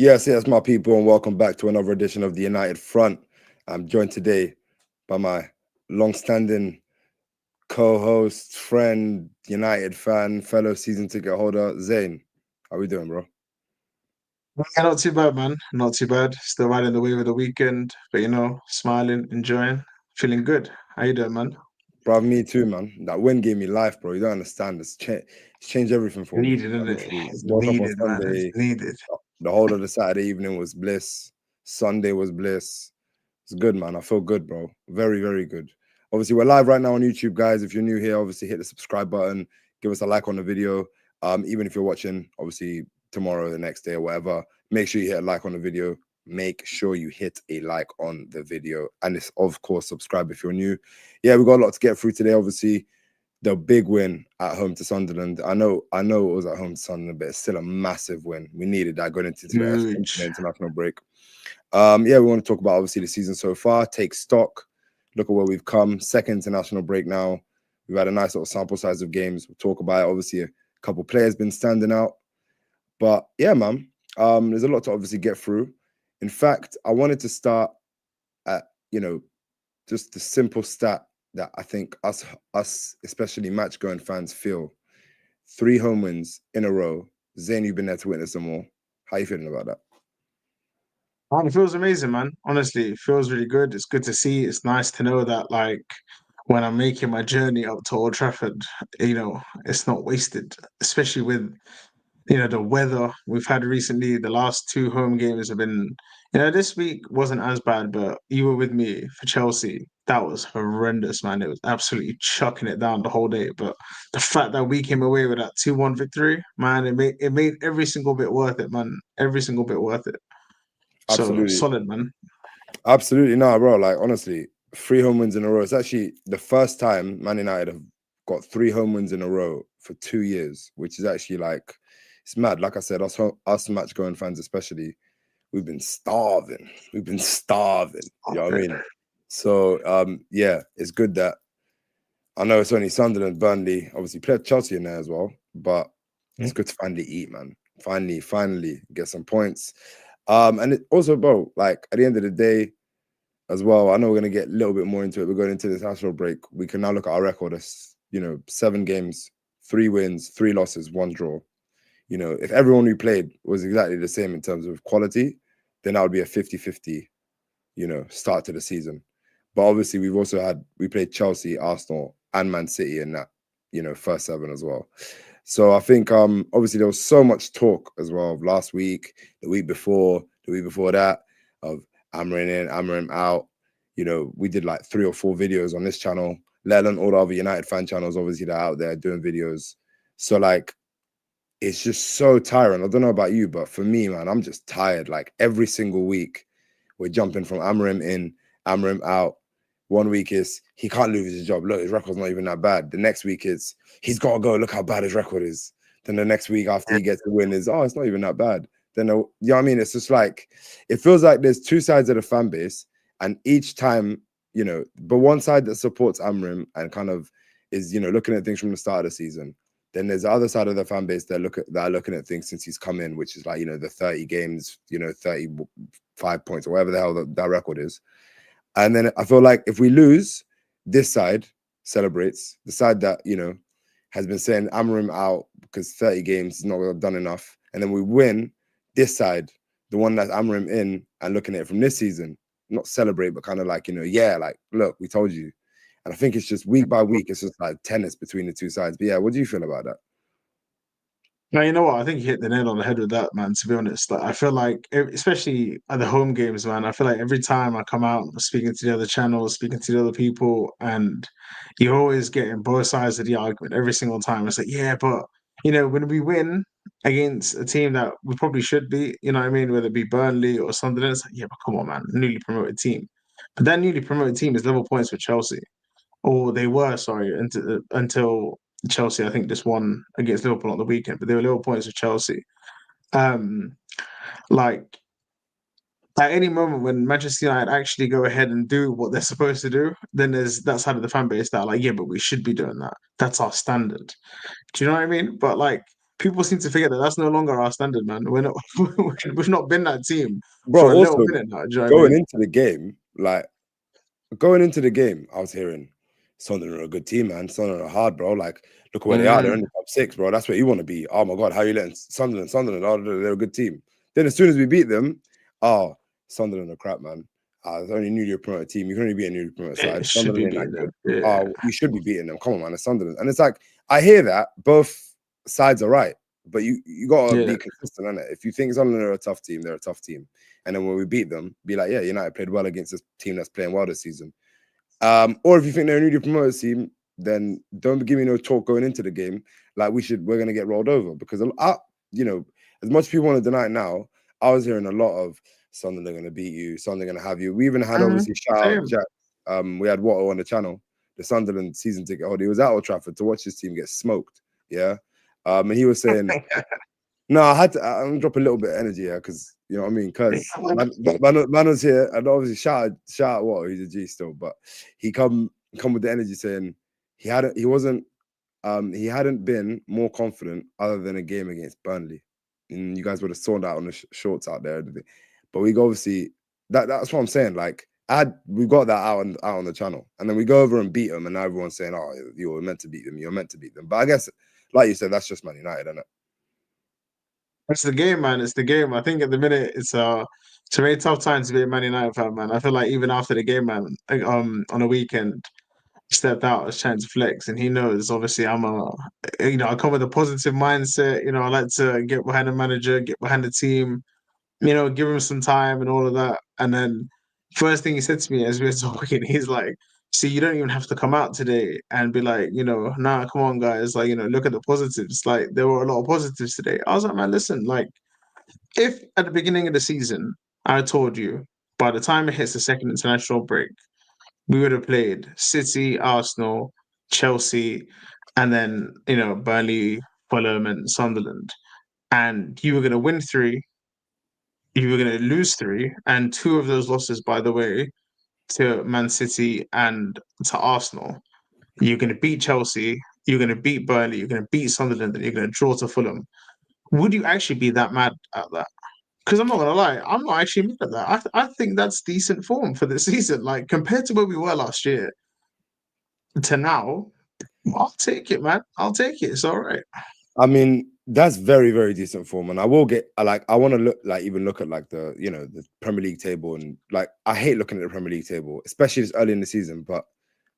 Yes, my people, and welcome back to another edition of the United Front. I'm joined today by my long-standing co-host, friend, United fan, fellow season ticket holder, Zayn. How we doing, bro? Yeah, not too bad, man. Not too bad. Still riding the wave of the weekend, but smiling, enjoying, feeling good. How you doing, man? Bro, me too, man. That win gave me life, bro. You don't understand. It's changed everything for me. Needed, isn't it? Honestly, It's woke up on needed, man. It's Sunday. needed. The whole of the Saturday evening was bliss. Sunday was bliss. It's good, man. I feel good, bro. Very, very good. Obviously, we're live right now on YouTube, guys. If you're new here, obviously hit the subscribe button, give us a like on the video. Even if you're watching, obviously tomorrow, the next day, or whatever, make sure you hit a like on the video. Make sure you hit a like on the video, and it's of course subscribe if you're new. Yeah, we got a lot to get through today. Obviously, the big win at home to Sunderland. I know it was at home to Sunderland, but it's still a massive win. We needed that going into the Huge. international break. Yeah, we want to talk about obviously the season so far, take stock, look at where we've come. Second international break now. We've had a nice little sample size of games. We'll talk about it. Obviously, a couple players been standing out. But yeah, man, there's a lot to obviously get through. In fact, I wanted to start at, just the simple stat that I think us, especially match going fans, feel. 3 home wins in a row. Zayn, you've been there to witness them all. How you feeling about that? Man, it feels amazing, man. Honestly, it feels really good. It's good to see. It's nice to know that, like, when I'm making my journey up to Old Trafford, it's not wasted, especially with the weather we've had recently. The last two home games have been, this week wasn't as bad, but you were with me for Chelsea. That was horrendous, man. It was absolutely chucking it down the whole day. But the fact that we came away with that 2-1 victory, man, it made every single bit worth it, man. Every single bit worth it. So Absolutely. solid, man. Absolutely, no, bro. Like honestly, 3 home wins in a row. It's actually the first time Man United have got 3 home wins in a row for 2 years, which is actually like it's mad. Like I said, us match going fans, especially, we've been starving. We've been starving. You know what I mean? So yeah, it's good that I know it's only Sunderland, Burnley, obviously played Chelsea in there as well, but it's good to finally eat, man. Finally get some points. And also, bro, like at the end of the day, as well. I know we're going to get a little bit more into it. We're going into this national break. We can now look at our record as, 7 games, 3 wins, 3 losses, 1 draw. If everyone we played was exactly the same in terms of quality, then that would be a 50-50, start to the season. But obviously, we played Chelsea, Arsenal, and Man City in that, first 7 as well. So I think obviously there was so much talk as well of last week, the week before that, of Amarin in, Amarin out. We did like 3 or 4 videos on this channel, let alone all the other United fan channels, obviously, that are out there doing videos. So like it's just so tiring. I don't know about you, but for me, man, I'm just tired. Like every single week, we're jumping from Amarim in, Amarim out. One week is he can't lose his job. Look, his record's not even that bad. The next week is he's got to go. Look how bad his record is. Then the next week after he gets the win is it's not even that bad. Then you know what I mean? It's just like it feels like there's two sides of the fan base, and each time, but one side that supports Amrim and kind of is looking at things from the start of the season. Then there's the other side of the fan base that are looking at things since he's come in, which is like the 30 games, 35 points or whatever the hell that record is. And then I feel like if we lose, this side celebrates. The side that has been saying Amarim out because 30 games is not done enough, and then we win. This side, the one that's Amarim in and looking at it from this season, not celebrate, but kind of like yeah, like look, we told you. And I think it's just week by week, it's just like tennis between the two sides. But yeah, what do you feel about that? Now, you know what? I think you hit the nail on the head with that, man. To be honest, like I feel like, especially at the home games, man, I feel like every time I come out, speaking to the other channels, speaking to the other people, and you're always getting both sides of the argument every single time. It's like, yeah, but when we win against a team that we probably should be, you know what I mean, whether it be Burnley or something, it's like, yeah, but come on, man, newly promoted team. But that newly promoted team is level points with Chelsea, or they were, sorry, until Chelsea, I think, just won against Liverpool on the weekend, but they were Liverpool points with Chelsea. Um, like at any moment when Manchester United actually go ahead and do what they're supposed to do, then there's that side of the fan base that are like, yeah, but we should be doing that. That's our standard. Do you know what I mean? But like people seem to forget that that's no longer our standard, man. We're not, we've not been that team Bro, for a little also minute now. Do you know what I going mean? into the game, like going into the game, I was hearing Sunderland are a good team, man. Sunderland are hard, bro. Like, look where they are. They're in the top 6, bro. That's where you want to be. Oh my god, how you letting Sunderland? Oh, they're a good team. Then as soon as we beat them, oh, Sunderland are crap, man. It's only a newly promoted team. You can only be a newly promoted It side. should be Sunderland ain't that beating good. them. Yeah. Oh, you should be beating them. Come on, man. It's Sunderland. And it's like, I hear that. Both sides are right. But you gotta Yeah. be consistent, innit? If you think Sunderland are a tough team, they're a tough team. And then when we beat them, be like, yeah, United played well against this team that's playing well this season. Or if you think they're a newly promoted team, then don't give me no talk going into the game. Like we're gonna get rolled over because as much people want to deny it now, I was hearing a lot of Sunderland are gonna beat you, Sunderland are gonna have you. We even had obviously shout out Same. Jack. We had Watto on the channel, the Sunderland season ticket holder. He was at Old Trafford to watch his team get smoked. Yeah. And he was saying, no, I'm gonna drop a little bit of energy here because you know what I mean. Because man was here, and obviously shout out what he's a G still, but he come with the energy saying he hadn't been more confident other than a game against Burnley, and you guys would have saw that on the shorts out there. But we obviously that's what I'm saying. Like we got that out on the channel, and then we go over and beat them, and now everyone's saying, "Oh, you were meant to beat them. You're meant to beat them." But I guess, like you said, that's just Man United, isn't it? It's the game, man. It's the game. I think at the minute it's a very tough time to be a Man United fan, man. I feel like even after the game, man, like, on a weekend, he stepped out, was trying to flex, and he knows obviously I come with a positive mindset. I like to get behind the manager, get behind the team, give him some time and all of that. And then first thing he said to me as we were talking, he's like, see, you don't even have to come out today and be like, nah, come on, guys, like, look at the positives. Like, there were a lot of positives today. I was like, man, listen, like, if at the beginning of the season I told you by the time it hits the second international break, we would have played City, Arsenal, Chelsea, and then, Burnley, Fulham, and Sunderland, and you were going to win three, you were going to lose three, and two of those losses, by the way, to Man City and to Arsenal. You're going to beat Chelsea, you're going to beat Burnley, you're going to beat Sunderland, and you're going to draw to Fulham. Would you actually be that mad at that? Because I'm not gonna lie, I'm not actually mad at that. I think that's decent form for the season. Like compared to where we were last year to now, I'll take it, man. I'll take it. It's all right. I mean, that's very, very decent form, and I will get I want to look at like the Premier League table, and like I hate looking at the Premier League table, especially this early in the season. But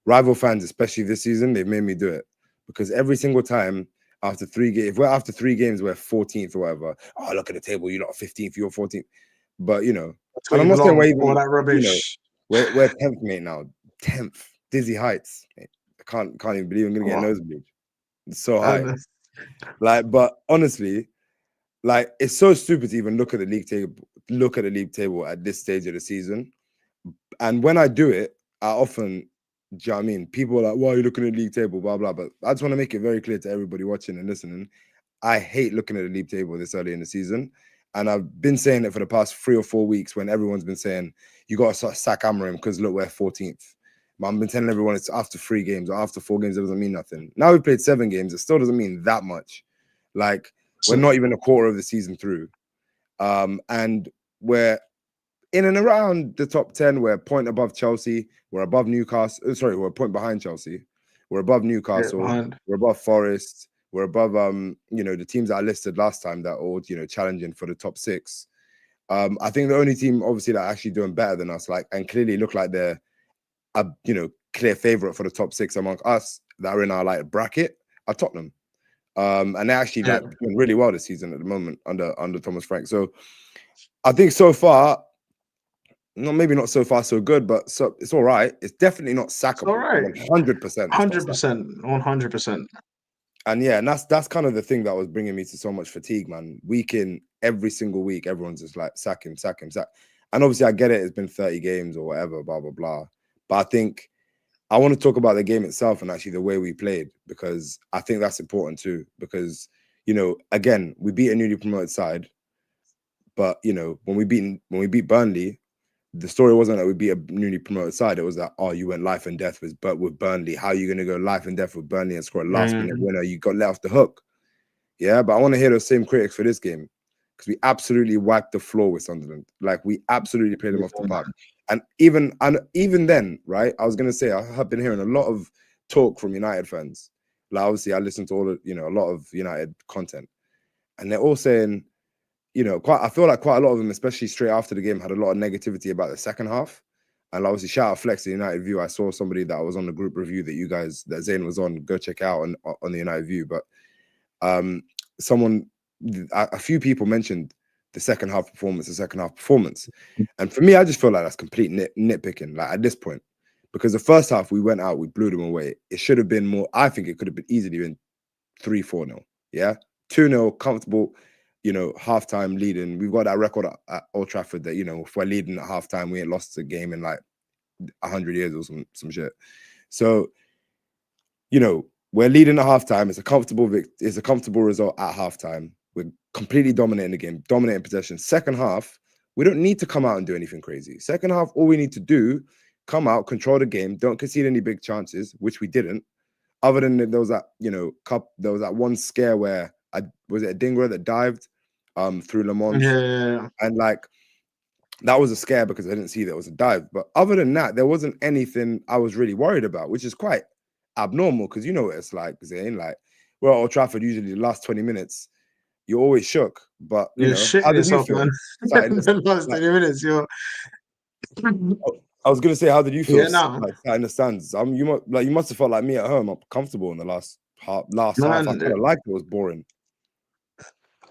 rival fans, especially this season, they've made me do it because every single time after 3 games, if we're after 3 games, we're 14th or whatever. Oh, look at the table, you're not 15th, you're 14th. But and I'm not saying we're even all that rubbish. we're 10th, mate. Now 10th, dizzy heights. Mate. I can't even believe I'm gonna get a nosebleed. It's so high. Like, but honestly, like it's so stupid to even look at the league table at this stage of the season. And when I do it, I often, do you know what I mean? People are like, why are you looking at the league table? Blah blah. But I just want to make it very clear to everybody watching and listening. I hate looking at the league table this early in the season. And I've been saying it for the past 3 or 4 weeks when everyone's been saying, you got to sack Amorim because look, we're 14th. But I've been telling everyone it's after 3 games or after 4 games, it doesn't mean nothing. Now we've played 7 games, it still doesn't mean that much. Like, we're not even a quarter of the season through. And we're in and around the top 10. We're a point above Chelsea. We're above Newcastle. Sorry, we're a point behind Chelsea. We're above Newcastle. We're above Forest. We're above the teams that I listed last time that all challenging for the top 6. I think the only team obviously that are actually doing better than us, like, and clearly look like they're a clear favorite for the top 6 among us that are in our like bracket are Tottenham. And they're actually like doing really well this season at the moment under Thomas Frank. So I think so far, maybe not so far so good, but it's all right. It's definitely not sackable. All right, 100%, 100%, 100%. And yeah, and that's kind of the thing that was bringing me to so much fatigue, man. Week in, every single week, everyone's just like sack him. And obviously, I get it. It's been 30 games or whatever, blah blah blah. But I think I want to talk about the game itself and actually the way we played, because I think that's important too. Because again, we beat a newly promoted side, but when we beat Burnley, the story wasn't that we beat a newly promoted side. It was that, oh, you went life and death with Burnley. How are you going to go life and death with Burnley and score a last minute winner? You got let off the hook. Yeah, but I want to hear those same critics for this game because we absolutely wiped the floor with Sunderland. Like we absolutely played them off the park. And even then, right? I was gonna say I have been hearing a lot of talk from United fans. Like obviously, I listen to a lot of United content, and they're all saying, I feel like quite a lot of them, especially straight after the game, had a lot of negativity about the second half. And obviously, shout out Flex, the United View. I saw somebody that was on the group review that Zayn was on. Go check out on the United View. But a few people mentioned the second half performance. And for me, I just feel like that's complete nitpicking, like at this point. Because the first half, we went out, we blew them away. It should have been more, I think it could have been easily been 3-4-0. Yeah. 2-0, comfortable, halftime leading. We've got that record at Old Trafford that, if we're leading at halftime, we ain't lost a game in like 100 years or some shit. So, we're leading at halftime. It's a comfortable result at halftime. We're completely dominating the game, dominating possession. Second half, we don't need to come out and do anything crazy. Second half, all we need to do, come out, control the game, don't concede any big chances, which we didn't. Other than there was that, there was that one scare where was it a Dingra that dived through Lammens? Yeah. And like that was a scare because I didn't see there was a dive. But other than that, there wasn't anything I was really worried about, which is quite abnormal because you know what it's like, Zayn. Like, we're at Old Trafford, usually the last 20 minutes, you're always shook. But You're how shitting did you yourself, feel? man. The last 20 minutes, you're I was gonna say, how did you feel? yeah, no. Like sat in the stands. You must have felt like me at home. I'm comfortable in the last half. I Man, kind of liked it. It was boring.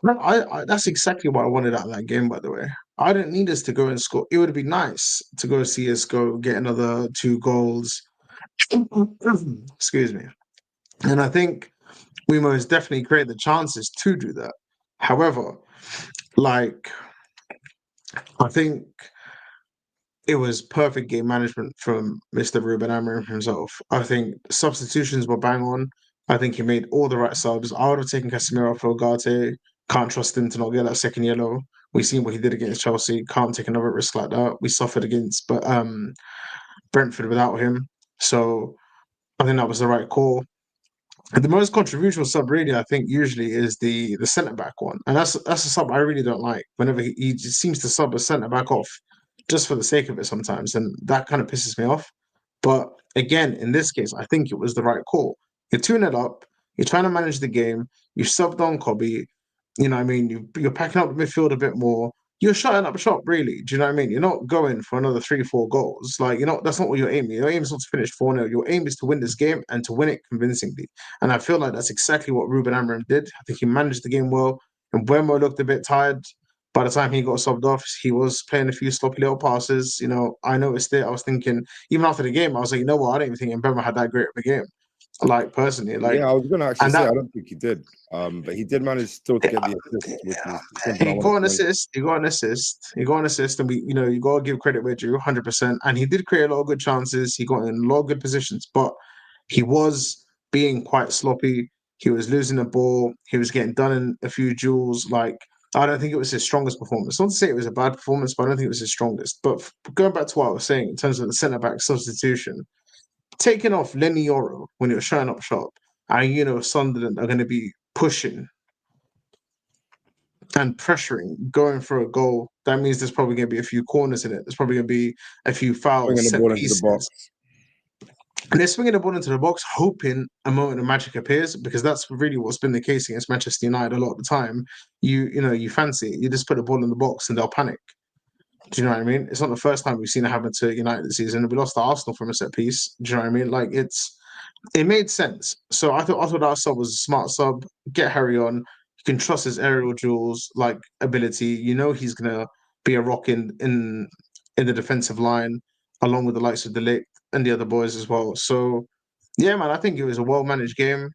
no, that's exactly what I wanted out of that game, by the way. I didn't need us to go and score. It would have been nice to go see us go get another 2 goals. Excuse me. And I think we most definitely create the chances to do that. However, like I think it was perfect game management from Mr. Ruben Amorim himself. I think substitutions were bang on. I think he made all the right subs. I would have taken Casemiro for Ugarte. Can't trust him to not get that second yellow. We've seen what he did against Chelsea. Can't take another risk like that. We suffered against Brentford without him. So I think that was the right call. And the most controversial sub, really, I think, usually is the centre back one, and that's a sub I really don't like. Whenever he just seems to sub a centre back off just for the sake of it sometimes, and that kind of pisses me off. But again, in this case, I think it was the right call. You're 2-0 up. You're trying to manage the game. You subbed on Kobe. You know what I mean? You're packing up the midfield a bit more. You're shutting up shop, really. Do you know what I mean? You're not going for another 3-4 goals. Like, that's not what you're aiming. Your aim is not to finish 4-0. Your aim is to win this game and to win it convincingly. And I feel like that's exactly what Ruben Amorim did. I think he managed the game well. And Mbuemo looked a bit tired. By the time he got subbed off, he was playing a few sloppy little passes. I noticed it. I was thinking, even after the game, I was like, you know what? I don't even think Mbuemo had that great of a game. Like, personally. Yeah, I was gonna actually And say that I don't think he did. But he did manage still to get the assist, which is something I he wanted got to an mention. assist. He got an assist. He got an assist, and you got to give credit where due, 100%. And he did create a lot of good chances. He got in a lot of good positions, but he was being quite sloppy. He was losing the ball. He was getting done in a few duels. Like, I don't think it was his strongest performance. Not to say it was a bad performance, but I don't think it was his strongest. But going back to what I was saying in terms of the centre back substitution, taking off Lenny Yoro when he was showing up shop, and Sunderland are going to be pushing and pressuring, going for a goal, that means there's probably going to be a few corners in it. There's probably going to be a few fouls, Bringing the set ball into the box. pieces. And they're swinging the ball into the box, hoping a moment of magic appears, because that's really what's been the case against Manchester United a lot of the time. You fancy it. You just put the ball in the box and they'll panic. Do you know what I mean? It's not the first time we've seen it happen to United this season. We lost to Arsenal from a set piece. Do you know what I mean? Like, it made sense. So I thought that sub was a smart sub. Get Harry on. You can trust his aerial duels like ability. He's gonna be a rock in the defensive line, along with the likes of Delict and the other boys as well. So yeah, man, I think it was a well managed game,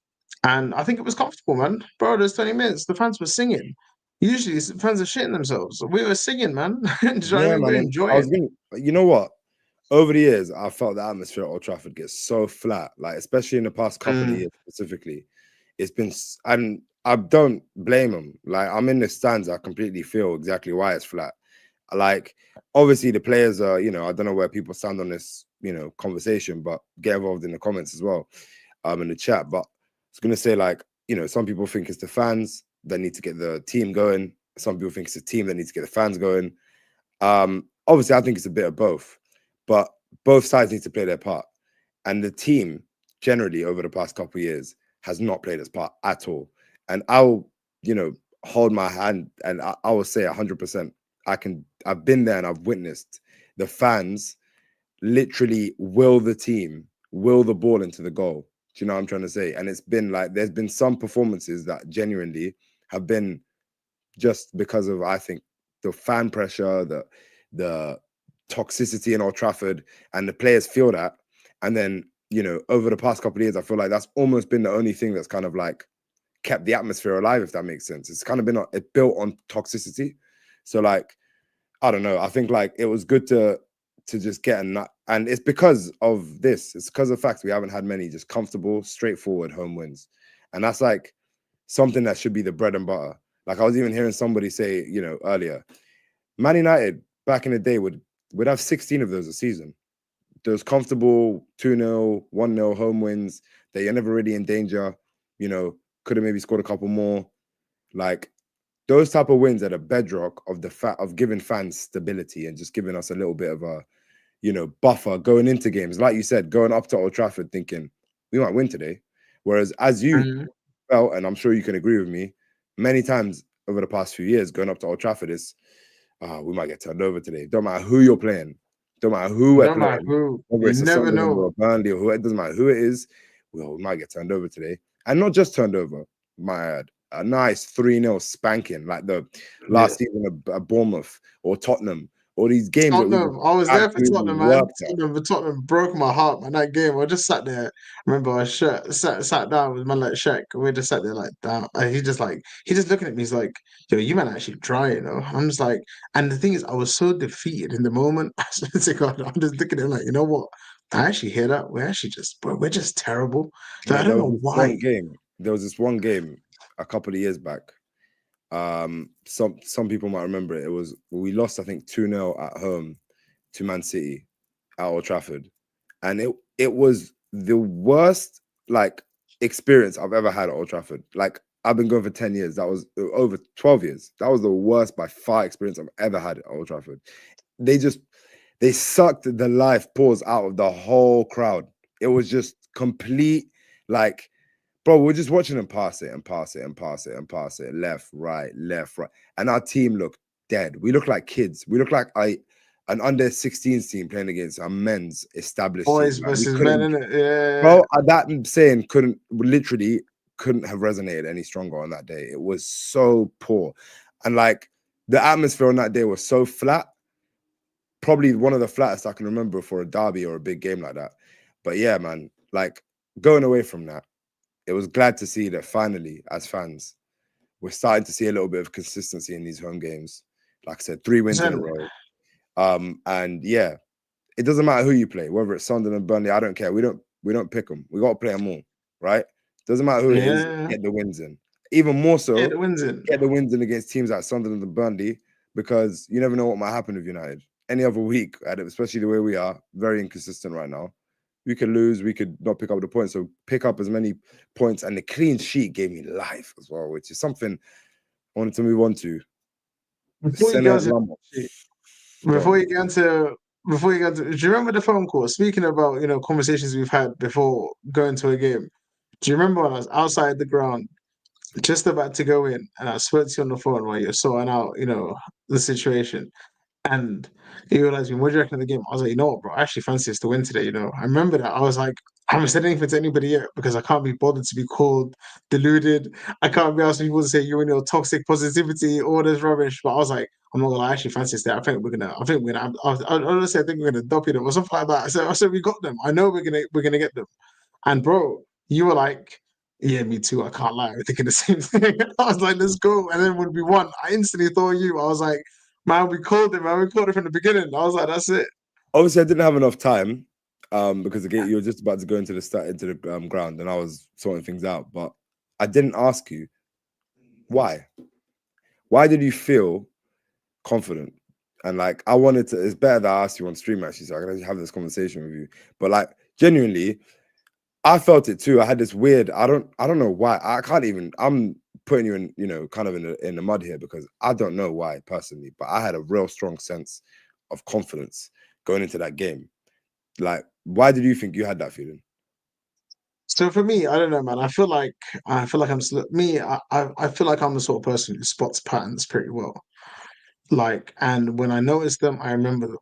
and I think it was comfortable, man. Bro, there's 20 minutes. The fans were singing. Usually, fans are shitting themselves. We were singing, man. Do you know what I Yeah, mean? We man. were And I was enjoying. gonna, you know what? Over the years, I felt the atmosphere at Old Trafford gets so flat, like especially in the past couple of Mm. years specifically. It's been, and I don't blame them. Like I'm in the stands, I completely feel exactly why it's flat. Like obviously the players are, I don't know where people stand on this, conversation, but get involved in the comments as well, in the chat. But I was gonna say like some people think it's the fans that need to get the team going. Some people think it's the team that needs to get the fans going. Obviously, I think it's a bit of both, but both sides need to play their part. And the team, generally, over the past couple of years, has not played its part at all. And I'll, hold my hand and I will say 100%. I've been there and I've witnessed the fans literally will the ball into the goal. Do you know what I'm trying to say? And it's been like, there's been some performances that genuinely have been just because of, I think, the fan pressure, the toxicity in Old Trafford, and the players feel that. And then, over the past couple of years, I feel like that's almost been the only thing that's kind of like kept the atmosphere alive, if that makes sense. It's kind of been it built on toxicity. So like, I don't know. I think like it was good to just get and it's because of this. It's because of the fact we haven't had many just comfortable, straightforward home wins, and that's like something that should be the bread and butter. Like I was even hearing somebody say, earlier, Man United back in the day would have 16 of those a season. Those comfortable 2-0, 1-0 home wins that you're never really in danger. Could have maybe scored a couple more. Like those type of wins are the bedrock of of giving fans stability and just giving us a little bit of a, buffer going into games. Like you said, going up to Old Trafford thinking we might win today. Whereas as you felt, and I'm sure you can agree with me, many times over the past few years, going up to Old Trafford is, we might get turned over today. Don't matter who you're playing. Don't matter who we're playing. Whether You it's a never Sunderland know. or a Burnley or who, it doesn't matter who it is. Well, we might get turned over today. And not just turned over, might add. A nice 3-0 spanking, like the last season of Bournemouth or Tottenham, or these games that we just Tottenham, I was there for absolutely Tottenham, man. worked at. Tottenham broke my heart, man. That game, I just sat there. I remember I sat down with my like Shaq, and we just sat there like down. And he just looking at me. He's like, "Yo, you man actually try, you know." I'm just like, and the thing is, I was so defeated in the moment. I swear to God, I'm just looking at him like, you know what? I actually hear that. We're just terrible. Like, I Mate, don't know why. there was this one game a couple of years back. Some people might remember it. It was we lost, I think, 2-0 at home to Man City at Old Trafford. And it was the worst like experience I've ever had at Old Trafford. Like I've been going for 10 years. That was over 12 years. That was the worst by far experience I've ever had at Old Trafford. They sucked the life pause out of the whole crowd. It was just complete like, bro, we're just watching them pass it and pass it and pass it and pass it, left, right. And our team looked dead. We look like kids. We look like an under 16s team playing against a men's established team. Boys Like, we versus men, couldn't, innit? Yeah. bro, that saying literally couldn't have resonated any stronger on that day. It was so poor. And like the atmosphere on that day was so flat. Probably one of the flattest I can remember for a derby or a big game like that. But yeah, man, like going away from that, it was glad to see that finally, as fans, we're starting to see a little bit of consistency in these home games. Like I said, 3 wins in a row. And yeah, it doesn't matter who you play, whether it's Sunderland, Burnley, I don't care. We don't pick them. We got to play them all, right? Doesn't matter who it is, Yeah. get the wins in. Even more so, Get the wins in. get the wins in against teams like Sunderland and Burnley, because you never know what might happen with United. Any other week, especially the way we are, very inconsistent right now. We could lose, we could not pick up the points. So pick up as many points, and the clean sheet gave me life as well, which is something I wanted to move on to. Before you Senna go to Lammens. Go before on. you get into before you get to, do you remember the phone call? Speaking about, conversations we've had before going to a game. Do you remember when I was outside the ground, just about to go in, and I spoke to you on the phone while you're sorting out, the situation? And he realized me, what do you reckon of the game? I was like, you know what, bro, I actually fancy us to win today, I remember that. I was like, I haven't said anything to anybody yet because I can't be bothered to be called deluded. I can't be asking people to say you're in your toxic positivity, all this rubbish. But I was like, I'm not gonna lie, I actually fancy us today. I think we're gonna, honestly, I think we're gonna dopey them or something like that. I said, we got them. I know we're gonna get them. And bro, you were like, yeah, me too. I can't lie. We're thinking the same thing. I was like, let's go. And then when we won, I instantly thought of you. I was like, man, we called it, man. We called it from the beginning. I was like, that's it. Obviously, I didn't have enough time because you were just about to go into the ground, and I was sorting things out. But I didn't ask you why. Why did you feel confident? And like, I wanted to. It's better that I asked you on stream actually, so I can actually have this conversation with you. But like, genuinely, I felt it too. I had this weird. I don't know why. I can't even. I'm putting you in, kind of in the mud here because I don't know why personally, but I had a real strong sense of confidence going into that game. Like, why did you think you had that feeling? So for me, I don't know, man. I feel like me. I feel like I'm the sort of person who spots patterns pretty well. Like, and when I notice them, I remember them.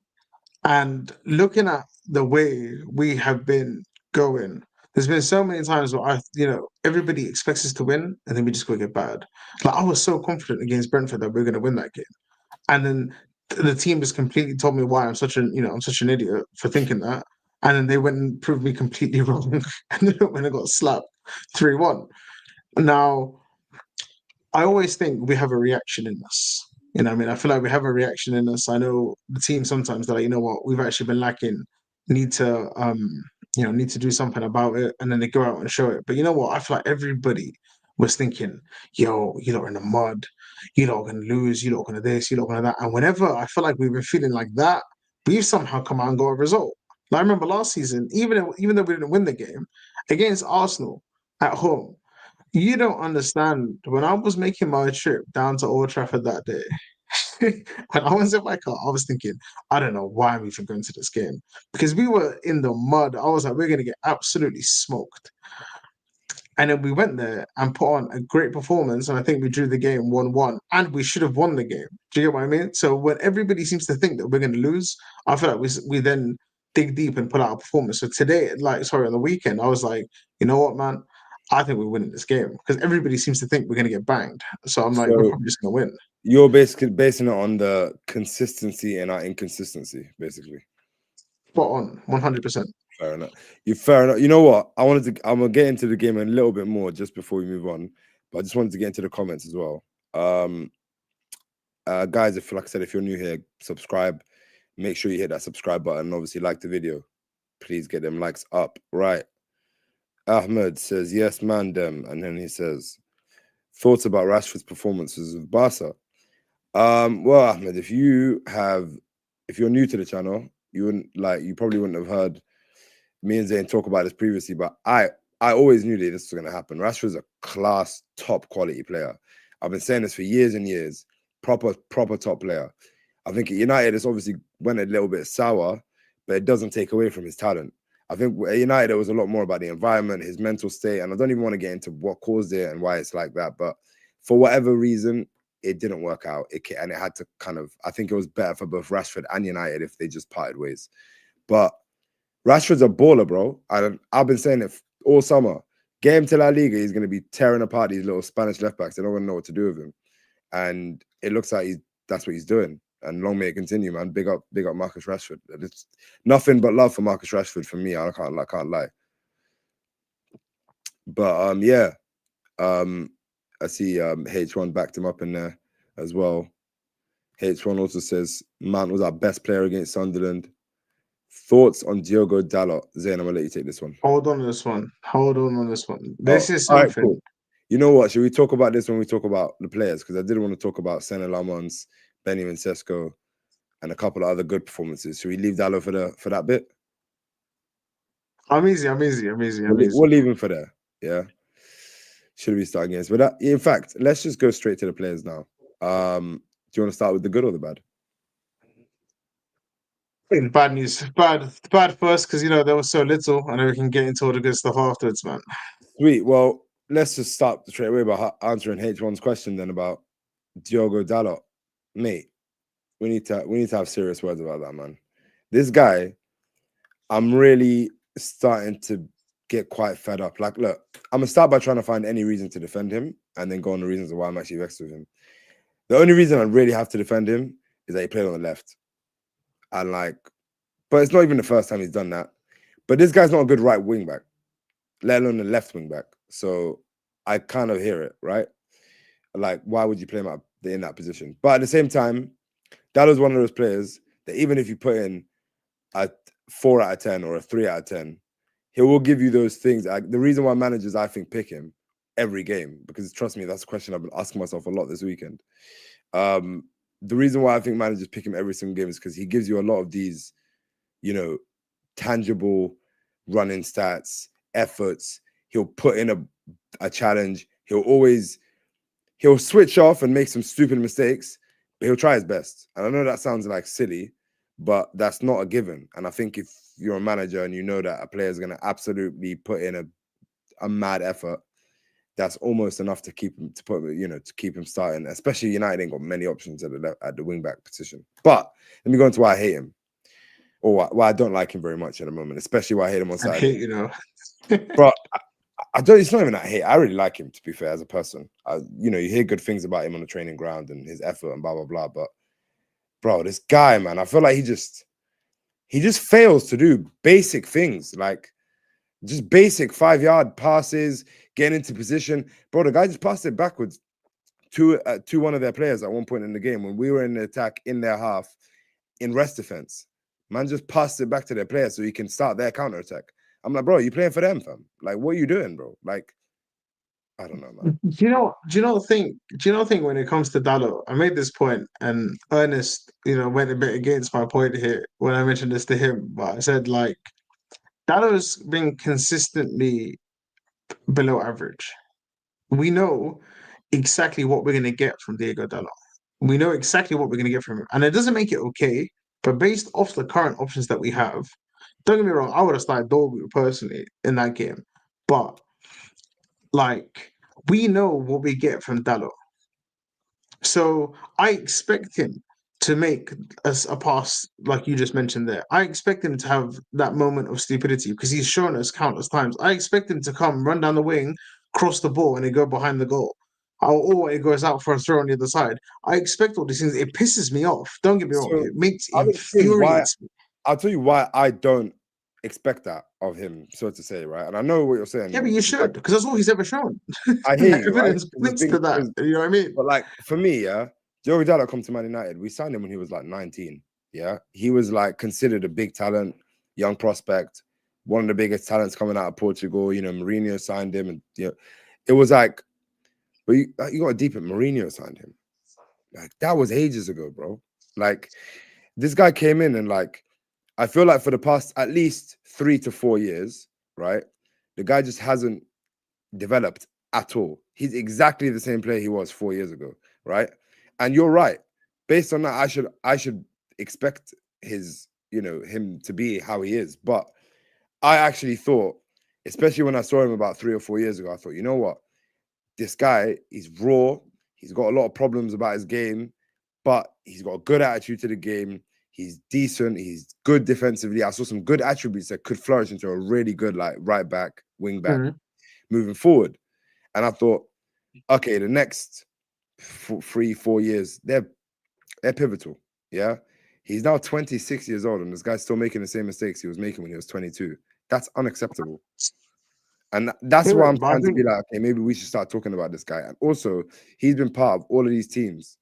And looking at the way we have been going, there's been so many times where everybody expects us to win, and then we just go get bad. Like I was so confident against Brentford that we are going to win that game, and then the team just completely told me why I'm such an idiot for thinking that, and then they went and proved me completely wrong, and then when I got slapped 3-1. Now I always think we have a reaction in us. You know, what I mean, I feel like we have a reaction in us. I know the team sometimes they're like, you know what, we've actually been lacking. Need to need to do something about it, and then they go out and show it. But you know what? I feel like everybody was thinking, yo, you lot are in the mud, you lot are gonna lose, you lot are gonna this, you lot are gonna that. And whenever I feel like we've been feeling like that, we've somehow come out and got a result. Like, I remember last season, even though we didn't win the game against Arsenal at home, you don't understand. When I was making my trip down to Old Trafford that day, when I was in my car, I was thinking, I don't know why I'm even going to this game because we were in the mud. I was like, we're going to get absolutely smoked. And then we went there and put on a great performance. And I think we drew the game 1-1. And we should have won the game. Do you get what I mean? So when everybody seems to think that we're going to lose, I feel like we then dig deep and put out a performance. So today, on the weekend, I was like, you know what, man? I think we're winning this game because everybody seems to think we're going to get banged. So I'm like, we're So probably just going to win. you're basically basing it on the consistency and our inconsistency, basically. Spot on, 100%. Fair enough. Fair enough. You know what? I'm gonna get into the game a little bit more just before we move on, but I just wanted to get into the comments as well. Um, guys, like I said, if you're new here, subscribe. Make sure you hit that subscribe button. And obviously, like the video. Please get them likes up. Right. Ahmed says yes, man, them, and then he says thoughts about Rashford's performances with Barca. Well, Ahmed, if you're new to the channel, you probably wouldn't have heard me and Zayn talk about this previously, but I always knew that this was going to happen. Rashford's a class, top quality player. I've been saying this for years and years. Proper top player. I think at United, it's obviously went a little bit sour, but it doesn't take away from his talent. I think at United, it was a lot more about the environment, his mental state, and I don't even want to get into what caused it and why it's like that. But for whatever reason, it didn't work out. And it had to I think it was better for both Rashford and United if they just parted ways. But Rashford's a baller, bro. I've been saying it all summer. Get him to La Liga, he's going to be tearing apart these little Spanish left backs. They're not going to know what to do with him. And it looks like that's what he's doing. And long may it continue, man. Big up Marcus Rashford. It's nothing but love for Marcus Rashford for me. I can't lie. But yeah. I see H1 backed him up in there as well. H1 also says Mount was our best player against Sunderland. Thoughts on Diogo Dalot? Zayn, I'm gonna let you take this one. Hold on this one. Hold on this one. This is all right, something. cool. You know what? Should we talk about this when we talk about the players? Because I did want to talk about Senna Lammens, Benjamin Sesko, and a couple of other good performances. Should we leave Dalot for that bit? I'm easy. We'll leave him for there. Yeah. Should we start against? But in fact, let's just go straight to the players now. Do you want to start with the good or the bad? Bad news. Bad first because there was so little, and then we can get into all the good stuff afterwards, man. Sweet. Well, let's just start straight away by answering H1's question then about Diogo Dalot. Mate, we need to have serious words about that, man. This guy, I'm really starting to get quite fed up. Like, look, I'm gonna start by trying to find any reason to defend him and then go on the reasons why I'm actually vexed with him. The only reason I really have to defend him is that he played on the left. And but it's not even the first time he's done that. But this guy's not a good right wing back, let alone the left wing back. So I kind of hear it, right? Like, why would you play him in that position? But at the same time, that was one of those players that even if you put in a 4 out of 10 or a 3 out of 10, he will give you those things. The reason why managers, I think, pick him every game, because trust me, that's a question I've been asking myself a lot this weekend. The reason why I think managers pick him every single game is because he gives you a lot of these, tangible running stats, efforts. He'll put in a challenge. He'll switch off and make some stupid mistakes, but he'll try his best. And I know that sounds like silly, but that's not a given. And I think if you're a manager and you know that a player is going to absolutely put in a mad effort, that's almost enough to keep him to keep him starting. Especially United ain't got many options at the wing back position. But let me go into why I hate him, or why I don't like him very much at the moment. Especially why I hate him on I Saturday. hate, you know. Bro, I don't. It's not even that I hate. I really like him, to be fair, as a person. You hear good things about him on the training ground and his effort and blah blah blah. But bro, this guy, man, I feel like he just fails to do basic things, like just basic 5-yard passes, getting into position. Bro, the guy just passed it backwards to one of their players at one point in the game when we were in the attack in their half in rest defense. Man just passed it back to their player so he can start their counter attack. I'm like, bro, you playing for them, fam? Like, what are you doing, bro? Like, I don't know, man. Do you know the thing when it comes to Dallo? I made this point, and Ernest, went a bit against my point here when I mentioned this to him. But I said, like, Dallo's been consistently below average. We know exactly what we're going to get from Diego Dallo. We know exactly what we're going to get from him. And it doesn't make it okay, but based off the current options that we have, don't get me wrong, I would have started Dorgu personally in that game. But, like, we know what we get from Dallo. So I expect him to make a pass like you just mentioned there. I expect him to have that moment of stupidity because he's shown us countless times. I expect him to come, run down the wing, cross the ball, and it go behind the goal. Or it goes out for a throw on the other side. I expect all these things. It pisses me off. Don't get me wrong. So It I'll explain why. infuriates me. I'll tell you why I don't expect that of him, so to say, right? And I know what you're Yeah, but saying. you should, because that's all he's ever shown. I hear Like, you, right? evidence points to that. You know what I mean? But like for me, yeah, Joey Dalla come to Man United. We signed him when he was like 19. Yeah, he was like considered a big talent, young prospect, one of the biggest talents coming out of Portugal. Mourinho signed him, and it was like, but you got to deep it. Mourinho signed him. Like that was ages ago, bro. Like this guy came in and like I feel like for the past at least 3 to 4 years, right? The guy just hasn't developed at all. He's exactly the same player he was 4 years ago, right? And you're right. Based on that, I should expect him to be how he is. But I actually thought, especially when I saw him about 3 or 4 years ago, I thought, you know what? This guy, he's raw. He's got a lot of problems about his game, but he's got a good attitude to the game. He's decent. He's good defensively. I saw some good attributes that could flourish into a really good like right back, wing back moving forward. And I thought, okay, the next 3-4 years, they're pivotal. Yeah. He's now 26 years old, and this guy's still making the same mistakes he was making when he was 22. That's unacceptable. And that's why I'm trying to be like, okay, maybe we should start talking about this guy. And also, he's been part of all of these teams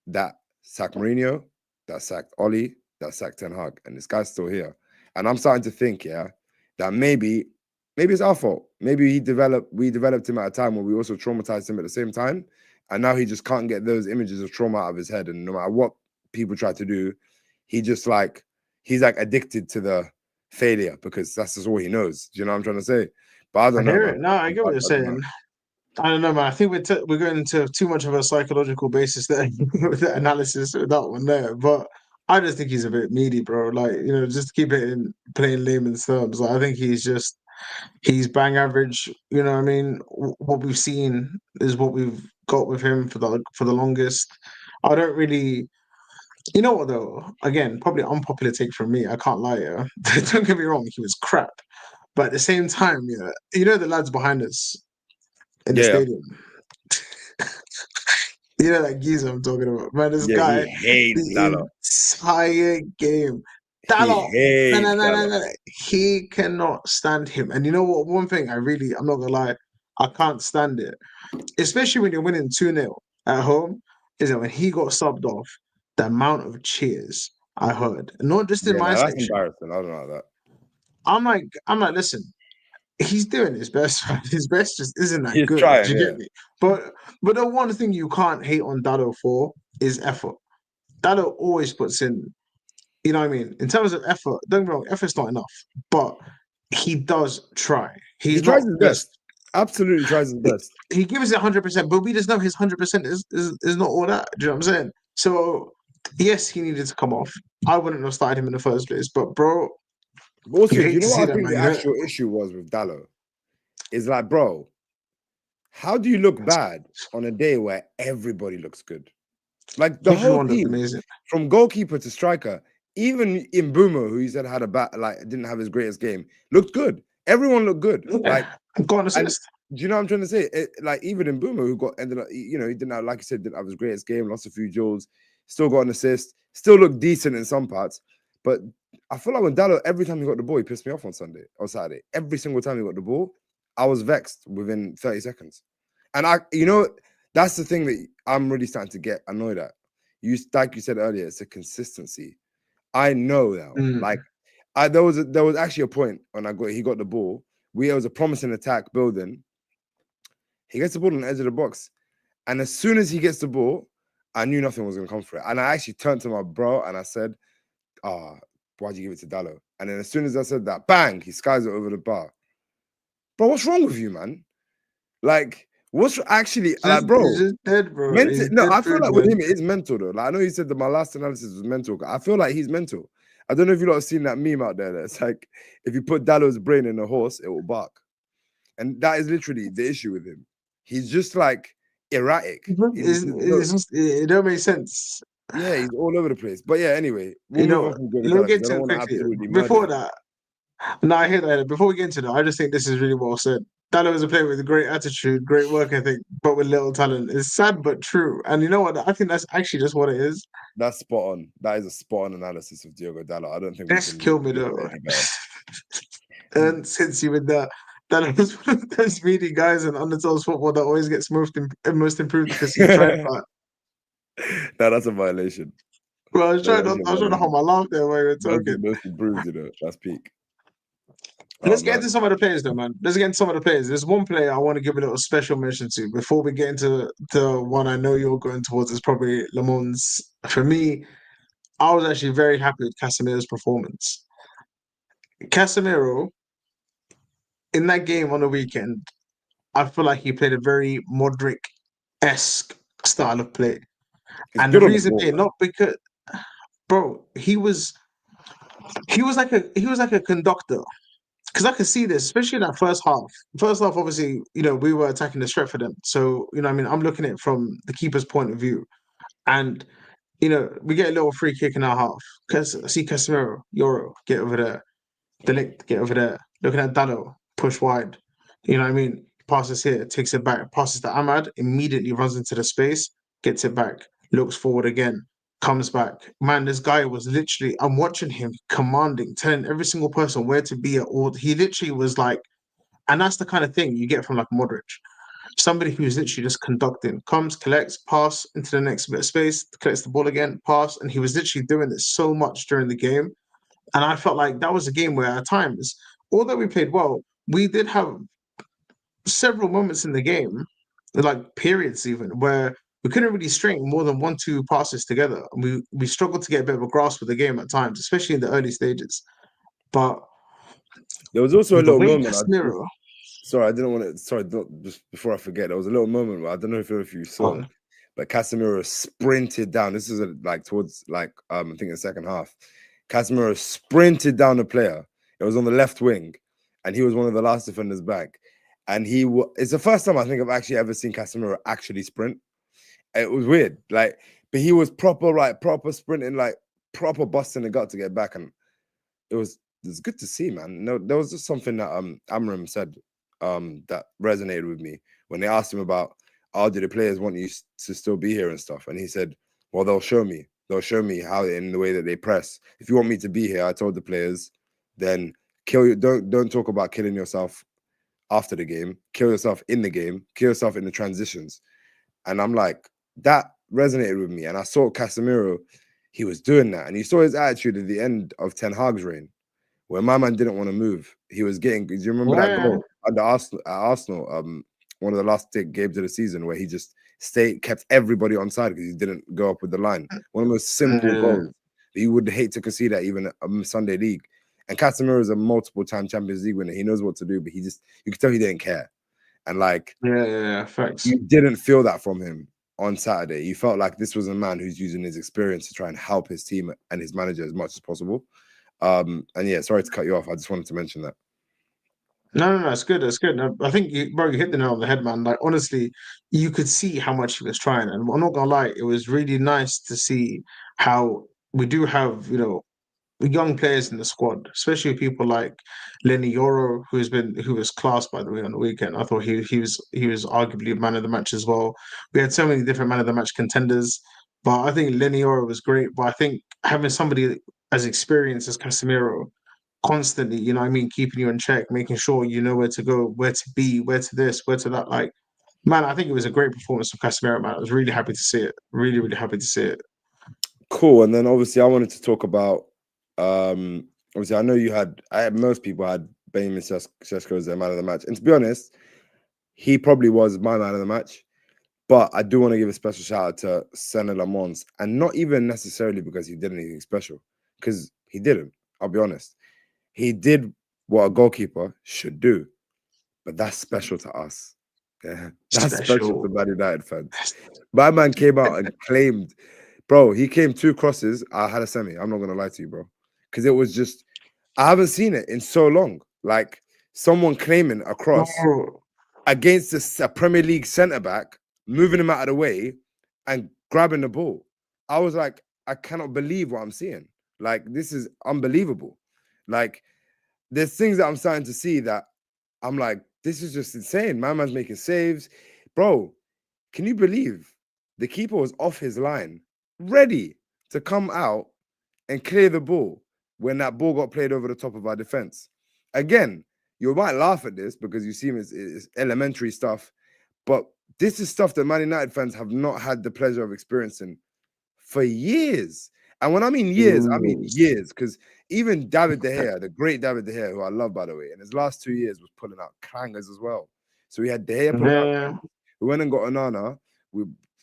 that sacked Mourinho, that sacked Oli, that sacked Ten Hag, and this guy's still here. And I'm starting to think, yeah, that maybe it's our fault. Maybe we developed him at a time where we also traumatized him at the same time, and now he just can't get those images of trauma out of his head. And no matter what people try to do, he's like addicted to the failure because that's just all he knows. Do you know what I'm trying to say? But I don't know, man. No, I get what you're saying. I don't know, man. I think we're going into too much of a psychological basis there with the analysis with that one there. But I just think he's a bit needy, bro. Like, just to keep it in plain layman's terms. Like, I think he's bang average. You know what I mean? What we've seen is what we've got with him for the longest. I don't really. You know what though? Again, probably unpopular take from me. I can't lie. Yeah, don't get me wrong. He was crap, but at the same time, yeah, the lads behind us in the Yeah. stadium. You know that geezer I'm talking about, man. This guy, he hates the entire game, He hates no. He cannot stand him. And you know what? One thing I'm not gonna lie, I can't stand it, especially when you're winning 2-0 at home. Is that when he got subbed off? The amount of cheers I heard, not just in Yeah, my no, that's section. embarrassing. I don't know that. I'm like, listen, he's doing his best, right? His best just isn't that He's good. trying, Do you yeah. get me? But the one thing you can't hate on Dado for is effort. Dado always puts in, you know what I mean? In terms of effort, don't get me wrong, effort's not enough, but he does try. He He's tries not his just. best. Absolutely tries his best. He gives it 100%, but we just know his 100% is not all that. Do you know what I'm saying? So yes, he needed to come off. I wouldn't have started him in the first place, but bro, But also, you do you hate know to see what I that, think man. the You know, actual issue was with Dallo? Is like, bro, how do you look bad on a day where everybody looks good? Like the whole everyone looked team, amazing. from goalkeeper to striker, even Mbuemo, who you said had a like didn't have his greatest game, looked good. Everyone looked good. Like, Got an and assist. do you know what I'm trying to say? Like even Mbuemo, who got ended up, you know, he didn't have, like you said, didn't have his greatest game, lost a few duels, still got an assist, still looked decent in some parts. But I feel like when Dallo, every time he got the ball, he pissed me off on Sunday or Saturday. Every single time he got the ball, I was vexed within 30 seconds. And you know, that's the thing that I'm really starting to get annoyed at. Like you said earlier, it's a consistency. I know now. Like, there was actually a point when he got the ball. It was a promising attack building. He gets the ball on the edge of the box, and as soon as he gets the ball, I knew nothing was gonna come for it. And I actually turned to my bro and I said, "Ah, why'd you give it to Dallo?" And then as soon as I said that, bang, he skies it over the bar. Bro, what's wrong with you, man? Like, what's actually like, He's bro? just dead, bro. Mental. He's No, dead I feel food, like with man. him it is mental though. Like I know you said that my last analysis was mental. I feel like he's mental. I don't know if you lot have seen that meme out there. That's like if you put Dallo's brain in a horse, it will bark, and that is literally the issue with him. He's just like erratic. It don't make sense. Yeah, he's all over the place. But yeah, anyway, we'll You move know, on from David let me Dallo get because I to don't it want to quickly. absolutely murder Before him. that, no, I hear that. Before we get into that, I just think this is really well said. Dallo is a player with a great attitude, great work ethic, but with little talent. It's sad but true. And you know what? I think that's actually just what it is. That's spot on. That is a spot on analysis of Diogo Dallo. I don't think we That's can kill me do though. it any better. And since you with that, Dallo was one of those meaty guys in undertones football that always gets most improved because he tried. But No, that's a violation. bro, That's actually I a was trying to hold violation. my laugh there while we were That's the talking. most improved, you know. That's peak. Oh Let's get man. into some of the players, though, man. Let's get into some of the players. There's one player I want to give a little special mention to before we get into the one I know you're going towards. Is probably Lammens. For me, I was actually very happy with Casemiro's performance. Casemiro in that game on the weekend, I feel like he played a very Modric-esque style of play, He's and the good on the reason ball, being man. not because, bro, he was like a conductor. Because I could see this, especially in that first half. First half, obviously, we were attacking the straight for them. So, I mean, I'm looking at it from the keeper's point of view. And, we get a little free kick in our half. Because I see Casemiro, Euro, get over there. Delict, get over there. Looking at Dallo, push wide. You know what I mean? Passes here, takes it back, passes to Ahmad, immediately runs into the space, gets it back, looks forward again, comes back. Man, this guy was literally, I'm watching him commanding, telling every single person where to be at all. He literally was like, and that's the kind of thing you get from like Modric. Somebody who's literally just conducting, comes, collects, pass into the next bit of space, collects the ball again, pass. And he was literally doing this so much during the game. And I felt like that was a game where at times, although we played well, we did have several moments in the game, like periods even, where we couldn't really string more than 1, 2 passes together. And we struggled to get a bit of a grasp of the game at times, especially in the early stages. But There was also a the little way moment. Casemiro Sorry, I didn't want to. Sorry, just before I forget, there was a little moment where I don't know if you saw, on, but Casemiro sprinted down. This is like towards I think the second half. Casemiro sprinted down the player. It was on the left wing, and he was one of the last defenders back. And it's the first time I think I've actually ever seen Casemiro actually sprint. It was weird, like, but he was proper sprinting, like proper busting the gut to get back, and it's good to see, man. No, there was just something that Amram said that resonated with me when they asked him about, oh, do the players want you to still be here and stuff? And he said, well, they'll show me. They'll show me how in the way that they press. If you want me to be here, I told the players, then kill you. Don't talk about killing yourself after the game. Kill yourself in the game. Kill yourself in the transitions. And I'm like, that resonated with me. And I saw Casemiro, he was doing that. And you saw his attitude at the end of Ten Hag's reign where my man didn't want to move. He was getting. Do you remember that yeah, goal at the Arsenal? At Arsenal, one of the last games of the season where he just kept everybody on side because he didn't go up with the line. One of the most simple yeah, goals. You would hate to concede that even Sunday league. And Casemiro is a multiple-time Champions League winner. He knows what to do, but you could tell he didn't care. And like, facts. you didn't feel that from him on Saturday. You felt like this was a man who's using his experience to try and help his team and his manager as much as possible. And yeah, sorry to cut you off. I just wanted to mention that. No, it's good. It's good. I think you hit the nail on the head, man. Like honestly, you could see how much he was trying, and I'm not gonna lie, it was really nice to see how we do have, young players in the squad, especially people like Lenny Yoro, who was class by the way on the weekend. I thought he was arguably man of the match as well. We had so many different man of the match contenders, but I think Lenny Yoro was great. But I think having somebody as experienced as Casemiro constantly, what I mean, keeping you in check, making sure you know where to go, where to be, where to this, where to that. Like, man, I think it was a great performance from Casemiro, man. I was really happy to see it. Really, really happy to see it. Cool. And then obviously I wanted to talk about obviously I know most people had Benjamin Sesko as their man of the match. And to be honest, he probably was my man of the match. But I do want to give a special shout out to Sesko Lammens, and not even necessarily because he did anything special, because he didn't. I'll be honest. He did what a goalkeeper should do, but that's special to us. Yeah, that's special to Man United fans. My man came out and claimed, bro, he came 2 crosses. I had a semi. I'm not going to lie to you, bro. Because it was just, I haven't seen it in so long. Like, someone claiming a cross against a Premier League centre-back, moving him out of the way and grabbing the ball. I was like, I cannot believe what I'm seeing. Like, this is unbelievable. Like, there's things that I'm starting to see that I'm like, this is just insane. My man's making saves. Bro, can you believe the keeper was off his line, ready to come out and clear the ball when that ball got played over the top of our defense? Again, you might laugh at this because you see it's elementary stuff, but this is stuff that Man United fans have not had the pleasure of experiencing for years. And when I mean years, I mean years, because even David De Gea, the great David De Gea, who I love, by the way, in his last 2 years was pulling out clangers as well. So we had De Gea pulling out. We went and got Onana.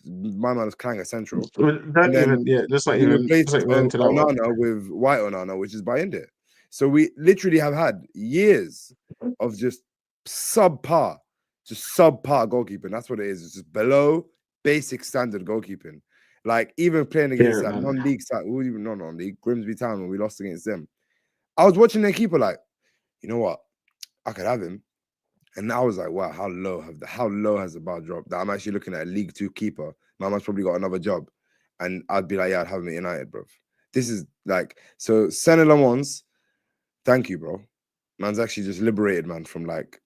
My man was clanger central. Let's not we even replaced into that one. Onana with White Onana, which is by India. So we literally have had years of just subpar goalkeeping. That's what it is. It's just below basic standard goalkeeping. Like, even playing against that non-league side, even not non-league, Grimsby Town, when we lost against them, I was watching their keeper like, you know what? I could have him. And I was like, wow, how low has the bar dropped? That I'm actually looking at a League 2 keeper. My man's probably got another job. And I'd be like, yeah, I'd have him at United, bro. This is like, so Sesko Lammens, thank you, bro. Man's actually just liberated, man, from like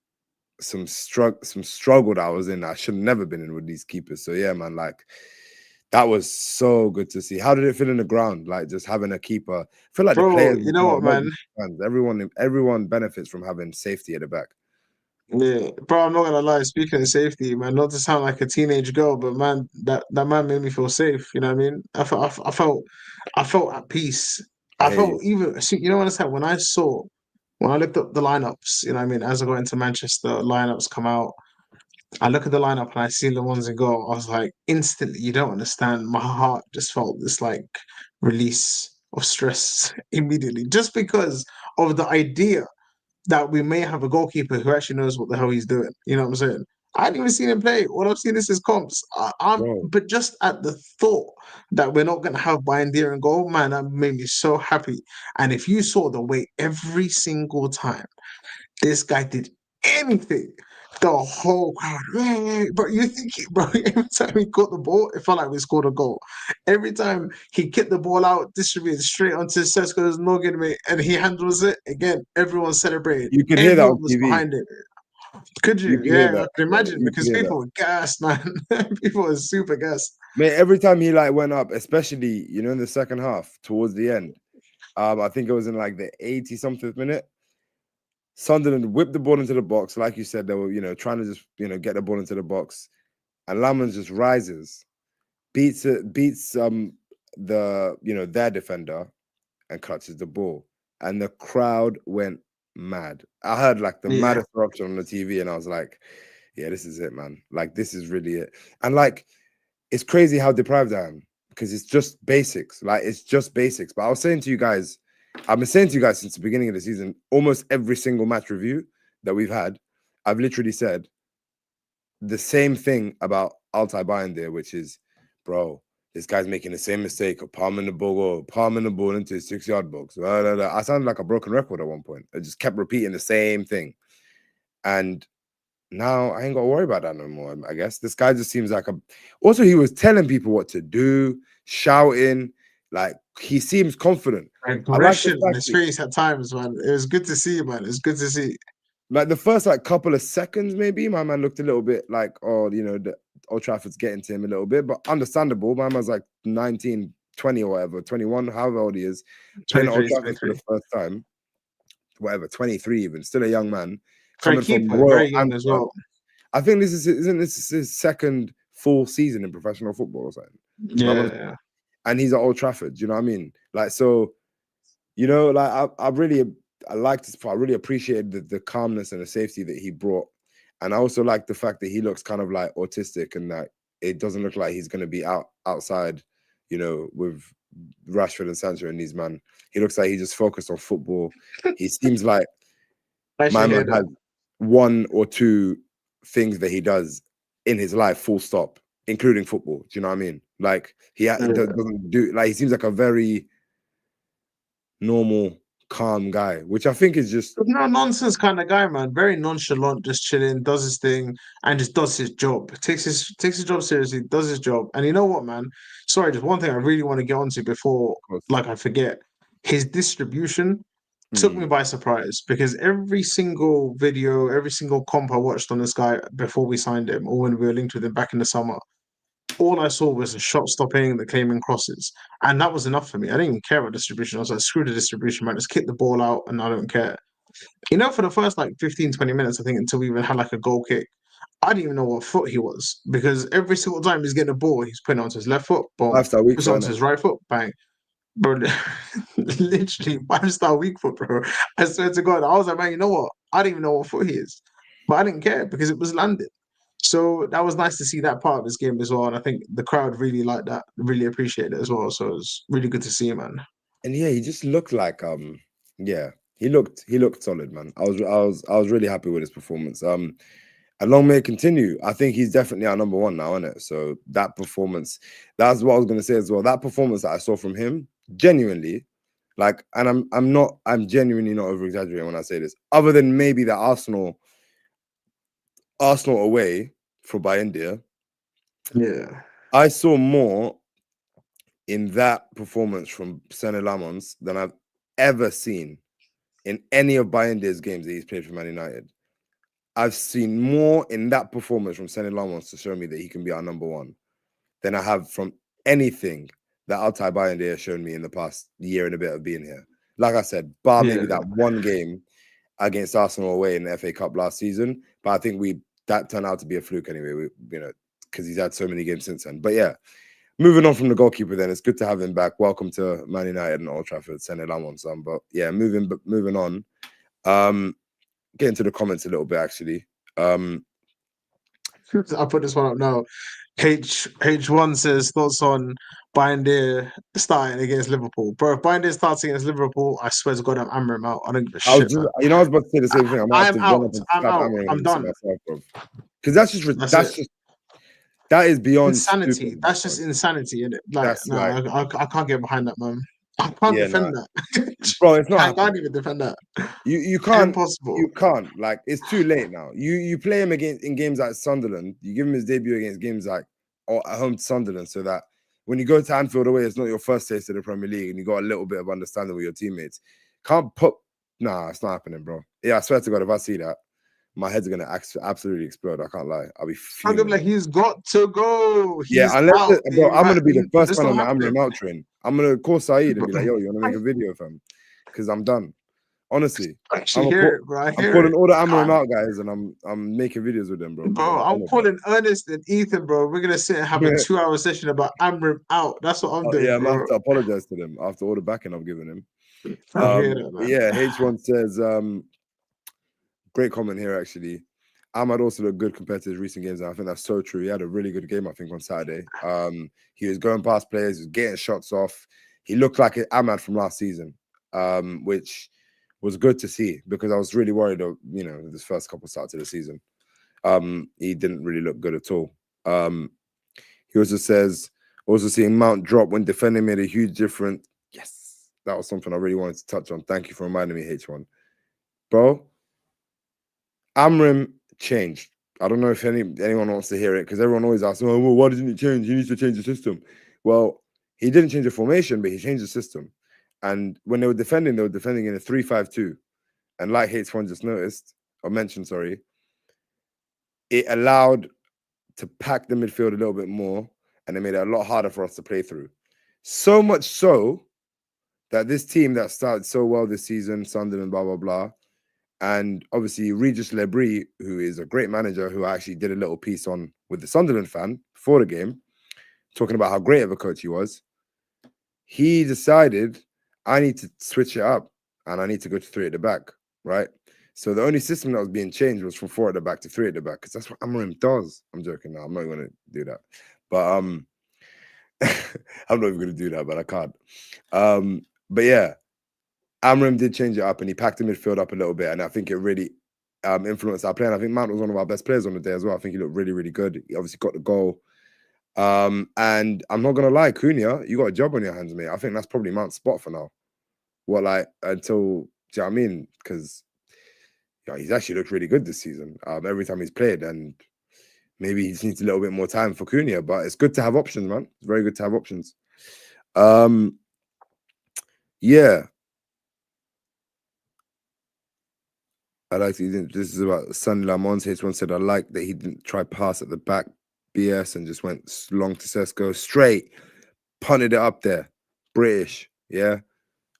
some struggle that I was in that I should have never been in with these keepers. So yeah, man, like, that was so good to see. How did it feel in the ground? Like, just having a keeper. I feel like the players, you know what, man? Everyone benefits from having safety at the back. Yeah, bro, I'm not gonna lie. Speaking of safety, man, not to sound like a teenage girl, but man, that man made me feel safe. You know what I mean? I felt at peace. I felt even. See, you know what I said when I looked up the lineups. You know what I mean? As I got into Manchester, lineups come out. I look at the lineup and I see the ones in goal. I was like, instantly, you don't understand. My heart just felt this like release of stress immediately, just because of the idea that we may have a goalkeeper who actually knows what the hell he's doing. You know what I'm saying? I hadn't even seen him play. All I've seen is his comps. But just at the thought that we're not going to have Bindier in goal, man, that made me so happy. And if you saw the way every single time this guy did anything, the whole crowd, bro, you think, bro, every time he caught the ball, it felt like we scored a goal. Every time he kicked the ball out, distributed straight onto Sesko's noggin, mate, and he handles it, again, everyone celebrated. You could hear that on was TV. behind it. Could you? Yeah, I can imagine, because people were gassed, man. People were super gassed. Mate, every time he like went up, especially, in the second half, towards the end, I think it was in like the 80-something minute, Sunderland whipped the ball into the box. Like you said, they were, trying to just, get the ball into the box. And Lammens just rises, beats their defender and clutches the ball. And the crowd went mad. I heard like the maddest eruption on the TV, and I was like, yeah, this is it, man. Like, this is really it. And like, it's crazy how deprived I am, because it's just basics. Like, it's just basics. But I was saying to you guys, I've been saying to you guys since the beginning of the season, almost every single match review that we've had, I've literally said the same thing about Altay Bayındır, which is, bro, this guy's making the same mistake of palming the ball into his 6-yard box. I sounded like a broken record at one point. I just kept repeating the same thing. And now I ain't got to worry about that no more, I guess. This guy just seems like a... Also, he was telling people what to do, shouting. Like, he seems confident. Aggression on his face at times, man. It was good to see, man. It's good to see. Like, the first, like, couple of seconds, maybe, my man looked a little bit like, oh, you know, the Old Trafford's getting to him a little bit. But understandable. My man's like 19, 20 or whatever, 21, however old he is. Playing Old Trafford for the first time. Whatever, 23 even. Still a young man. Coming from Royal very young as well. I think isn't this his second full season in professional football or something? Yeah. And he's at Old Trafford. Do you know what I mean? Like, so, you know, like I liked this part. I really appreciated the calmness and the safety that he brought. And I also like the fact that he looks kind of like autistic and that it doesn't look like he's going to be outside, you know, with Rashford and Sancho and these man. He looks like he just focused on football. He seems like my man has 1 or 2 things that he does in his life, full stop, including football. Do you know what I mean? Like, he doesn't do, like, he seems like a very normal, calm guy, which I think is just no nonsense kind of guy, man. Very nonchalant, just chilling, does his thing, and just does his job. Takes his job seriously, does his job. And you know what, man? Sorry, just one thing I really want to get onto before, like, I forget. His distribution took me by surprise because every single video, every single comp I watched on this guy before we signed him, or when we were linked with him back in the summer, all I saw was the shot stopping, the claiming crosses. And that was enough for me. I didn't even care about distribution. I was like, screw the distribution, man. Just kick the ball out and I don't care. You know, for the first like 15, 20 minutes, I think, until we even had like a goal kick, I didn't even know what foot he was because every single time he's getting a ball, he's putting it onto his left foot, boom. Puts it onto his right foot, bang. Bro, literally 5-star weak foot, bro. I swear to God, I was like, man, you know what? I didn't even know what foot he is, but I didn't care because it was landed. So that was nice to see that part of this game as well, and I think the crowd really liked that, really appreciated it as well. So it was really good to see him, man. And yeah, he just looked like yeah, he looked solid, man. I was really happy with his performance. And long may it continue. I think he's definitely our number 1 now, isn't it? So that performance, that's what I was gonna say as well. That performance that I saw from him, genuinely, like, and I'm genuinely not over exaggerating when I say this, other than maybe the Arsenal away for Bayındır. Yeah, I saw more in that performance from Lammens than I've ever seen in any of Bayındır's games that he's played for Man United. I've seen more in that performance from Lammens to show me that he can be our number 1 than I have from anything that Altay Bayındır has shown me in the past year and a bit of being here. Like I said, maybe that one game against Arsenal away in the FA Cup last season, but I think that turned out to be a fluke anyway. You know, because he's had so many games since then. But yeah, moving on from the goalkeeper, then it's good to have him back. Welcome to Man United and Old Trafford, Lammens. But yeah, moving on. Get into the comments a little bit actually. I'll put this one up now. H1 says thoughts on Bayındır starting against Liverpool. Bro, if Bayındır starts against Liverpool, I swear to God, I'm hammering him out. I don't give a shit. I was about to say the same thing. I'm out. I'm done. Because that is beyond insanity. stupid. That's just insanity, isn't it? Like, no, I can't get behind that, man. I can't defend that. Bro, it's not. I can't even defend that. You can't. Impossible. You can't. Like, it's too late now. You play him in games like Sunderland. You give him his debut against games like at home to Sunderland, so that when you go to Anfield away, it's not your first taste of the Premier League, and you got a little bit of understanding with your teammates. Can't put. Nah, it's not happening, bro. Yeah, I swear to God, if I see that, my head's gonna absolutely explode. I can't lie. I'll be. I'm like, he's got to go. Unless bro, I'm gonna be the first one on the Amram out train. I'm gonna call Saeed and be like, yo, you wanna make a video, fam? Because I'm done. Honestly, I'm calling all the Amram out guys, and I'm making videos with them, bro. Bro, I'm calling Ernest and Ethan, bro. We're gonna sit and have a 2-hour session about Amram out. That's what I'm doing. Yeah, I'm gonna have to apologize to them after all the backing I've given him. Yeah, H1 says, great comment here actually. Ahmad also looked good compared to his recent games, and I think that's so true. He had a really good game, I think, on Saturday. He was going past players, he was getting shots off. He looked like Ahmad from last season. which was good to see because I was really worried of, this first couple starts of the season. He didn't really look good at all. He also says, also seeing Mount drop when defending made a huge difference. Yes, that was something I really wanted to touch on. Thank you for reminding me, H1. Bro, Amrim changed. I don't know if anyone wants to hear it because everyone always asks, oh, well, why didn't it change? He needs to change the system. Well, he didn't change the formation, but he changed the system. And when they were defending in a 3-5-2. And like H1 just noticed, or mentioned, sorry, it allowed to pack the midfield a little bit more, and it made it a lot harder for us to play through. So much so that this team that started so well this season, Sunderland, blah, blah, blah, and obviously Regis Lebris, who is a great manager, who I actually did a little piece on with the Sunderland fan before the game, talking about how great of a coach he was, he decided I need to switch it up and I need to go to 3 at the back, right? So the only system that was being changed was from 4 at the back to 3 at the back because that's what Amorim does. I'm joking now. I'm not going to do that. But I'm not even going to do that, but I can't. But yeah, Amorim did change it up and he packed the midfield up a little bit. And I think it really influenced our play. And I think Mount was one of our best players on the day as well. I think he looked really, really good. He obviously got the goal. And I'm not going to lie, Cunha, you got a job on your hands, mate. I think that's probably Mount's spot for now. Until, do you know what I mean? Because he's actually looked really good this season. Every time he's played, and maybe he just needs a little bit more time for Cunha. But it's good to have options, man. It's very good to have options. Yeah. I like that. This is about Sonny Lammens. H1 said, I like that he didn't try pass at the back, BS, and just went long to Sesko, straight, punted it up there. British, yeah.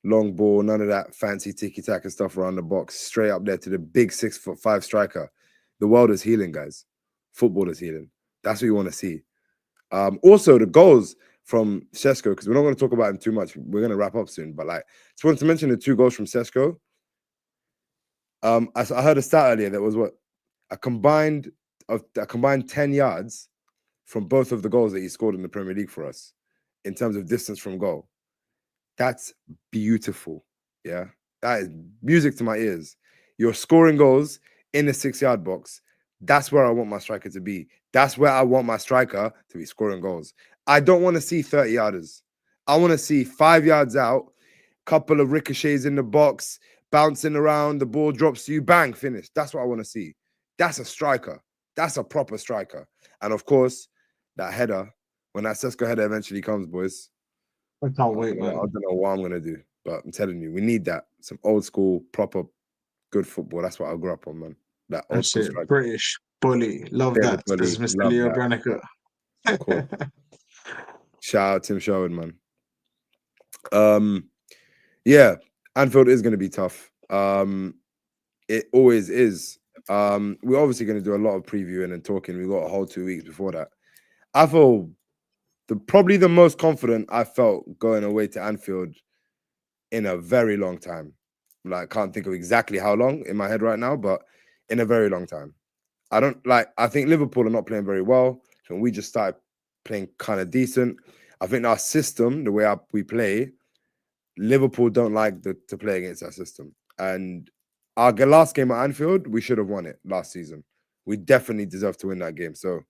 Long ball, none of that fancy tiki-taka stuff around the box. Straight up there to the big 6'5" striker. The world is healing, guys. Football is healing. That's what you want to see. Also, the goals from Sesko, because we're not going to talk about him too much. We're going to wrap up soon. But just wanted to mention the 2 goals from Sesko. I heard a stat earlier that was a combined 10 yards from both of the goals that he scored in the Premier League for us in terms of distance from goal. That's beautiful. Yeah. That is music to my ears. You're scoring goals in the 6-yard box. That's where I want my striker to be. That's where I want my striker to be scoring goals. I don't want to see 30-yarders. I want to see 5 yards out, couple of ricochets in the box, bouncing around, the ball drops to you, bang, finish. That's what I want to see. That's a striker. That's a proper striker. And of course, that header, when that Sesko header eventually comes, boys, I can't wait, man. I don't know what I'm going to do, but I'm telling you, we need that. Some old school, proper, good football. That's what I grew up on, man. That old That's school it. striker. British bully. Love David that. Bully, Says Mr. love Leo that. Brannigan. Cool. Shout out Tim Sherwood, man. Yeah, Anfield is going to be tough. It always is. We're obviously going to do a lot of previewing and talking. We got a whole 2 weeks before that. I feel probably the most confident I felt going away to Anfield in a very long time. I can't think of exactly how long in my head right now, but in a very long time. I think Liverpool are not playing very well. So we just started playing kind of decent. I think our system, the way we play, Liverpool don't like to play against our system. And our last game at Anfield, we should have won it last season. We definitely deserve to win that game. So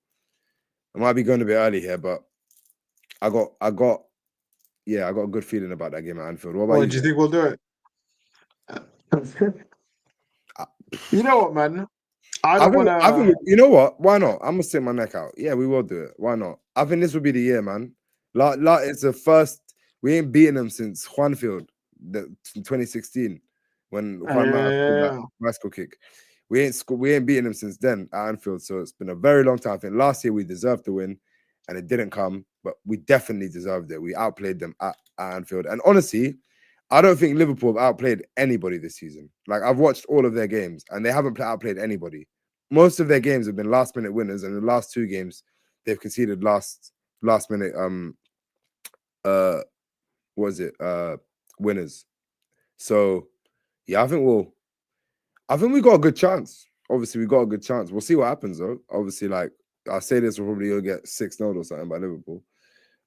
I might be going a bit early here, but I got a good feeling about that game at Anfield. What about you? Do you think we'll do it? You know what, man? I don't want to. You know what? Why not? I'm gonna sit my neck out. Yeah, we will do it. Why not? I think this will be the year, man. It's the first. We ain't beaten them since Juanfield, 2016, when Juan might have scored that bicycle kick. We ain't beaten them since then at Anfield. So it's been a very long time. I think last year we deserved to win, and it didn't come, but we definitely deserved it. We outplayed them at Anfield, and honestly, I don't think Liverpool have outplayed anybody this season. I've watched all of their games, and they haven't outplayed anybody. Most of their games have been last-minute winners, and the last 2 games they've conceded last-minute winners. So yeah, I think we got a good chance. Obviously, we got a good chance. We'll see what happens though. Obviously, I say this, we'll probably get 6-0 or something by Liverpool.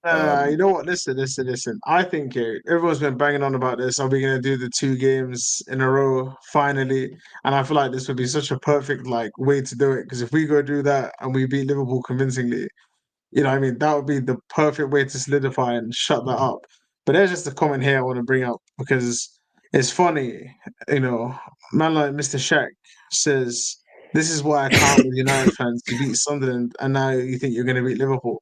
You know what? Listen. I think everyone's been banging on about this. Are we going to do the 2 games in a row finally? And I feel like this would be such a perfect like way to do it. Because if we go do that and we beat Liverpool convincingly, you know, what I mean, that would be the perfect way to solidify and shut that up. But there's just a comment here I want to bring up because it's funny, you know, man like Mr. Shaq says, "This is why I can't with United fans. You beat Sunderland, and now you think you're going to beat Liverpool."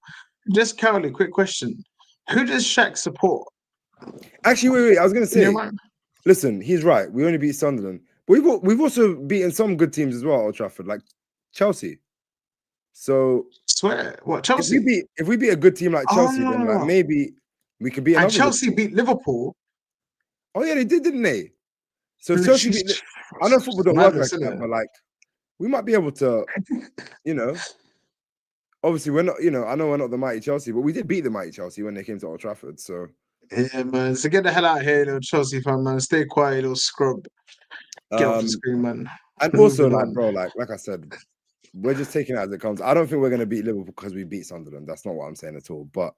Just currently, quick question: who does Shaq support? Actually, wait. I was gonna In your say, mind? listen, he's right. We only beat Sunderland. But we've also beaten some good teams as well at Old Trafford, like Chelsea. So Swear, what Chelsea? if we beat a good team like Chelsea, then like Oh, maybe we can beat and another good Chelsea team. beat Liverpool. Oh yeah, they did, didn't they? So Chelsea beat. I know football don't work like Madness, isn't that, it? but like we might be able to, you know. Obviously, we're not. You know, I know we're not the mighty Chelsea, but we did beat the mighty Chelsea when they came to Old Trafford. So, Yeah, man. So get the hell out of here, little Chelsea fan, man. Stay quiet, little scrub. Get off the um, screen, man. and also Moving like, on. bro, like I said, we're just taking it as it comes. I don't think we're gonna beat Liverpool because we beat Sunderland. That's not what I'm saying at all. But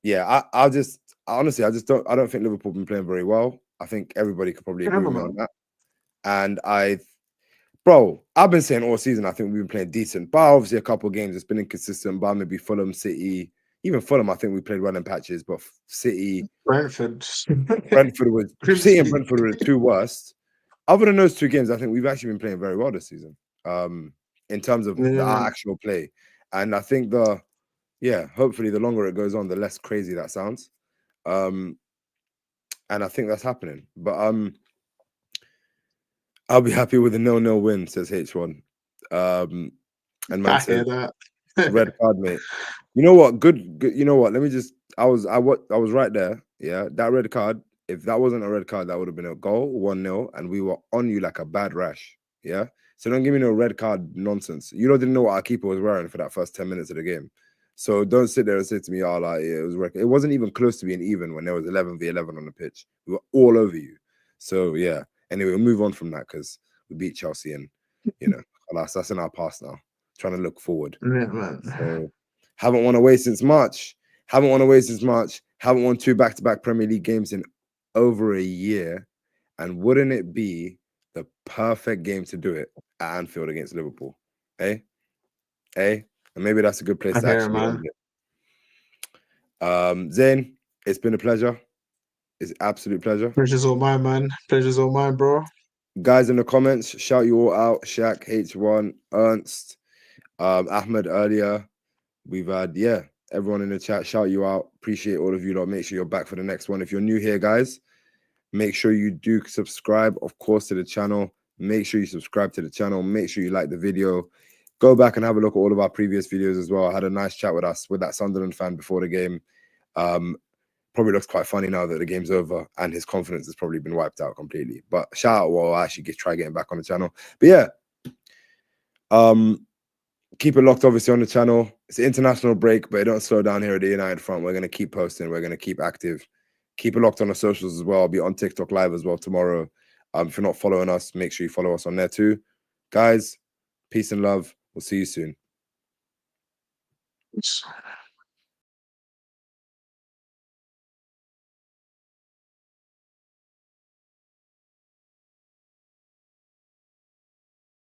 yeah, I just don't think Liverpool have been playing very well. I think everybody could probably agree Remember, with me on man. that. And bro, I've been saying all season I think we've been playing decent, but obviously a couple of games it's been inconsistent. But maybe Fulham, City, even Fulham, I think we played well in patches. But City, Brentford. City and Grimsby. Brentford were the two worst. Other than those 2 games, I think we've actually been playing very well this season. In terms of Yeah, our man. actual play, and I think hopefully the longer it goes on, the less crazy that sounds. And I think that's happening. But I'll be happy with a 0-0 win, says H1. And man I hear says that. red card, mate. You know what? Good. You know what? Let me just. I was right there. Yeah, that red card. If that wasn't a red card, that would have been a goal, 1-0, and we were on you like a bad rash. Yeah. So don't give me no red card nonsense. You didn't know what our keeper was wearing for that first 10 minutes of the game. So don't sit there and say to me, "Oh, like yeah, it was red." It wasn't even close to being even when there was 11v11 on the pitch. We were all over you. So yeah. Anyway, we'll move on from that because we beat Chelsea and alas, that's in our past now. Trying to look forward. Yeah, man. So haven't won away since March. Haven't won away since March. Haven't won 2 back-to-back Premier League games in over a year. And wouldn't it be the perfect game to do it at Anfield against Liverpool? Eh? Eh? And maybe that's a good place I to hear it, actually man. end it. Zayn, it's been a pleasure. It's absolute pleasure. Pleasure's all mine, man. Pleasure's all mine, bro. Guys in the comments, shout you all out. Shaq, H1, Ernst, Ahmed earlier. We've had, everyone in the chat, shout you out. Appreciate all of you lot. Make sure you're back for the next one. If you're new here, guys, make sure you do subscribe, of course, to the channel. Make sure you subscribe to the channel. Make sure you like the video. Go back and have a look at all of our previous videos as well. I had a nice chat with that Sunderland fan before the game. Probably looks quite funny now that the game's over and his confidence has probably been wiped out completely. But shout out while I actually try getting back on the channel. But yeah, keep it locked, obviously, on the channel. It's an international break, but it don't slow down here at the United front. We're going to keep posting. We're going to keep active. Keep it locked on the socials as well. I'll be on TikTok live as well tomorrow. If you're not following us, make sure you follow us on there too. Guys, peace and love. We'll see you soon.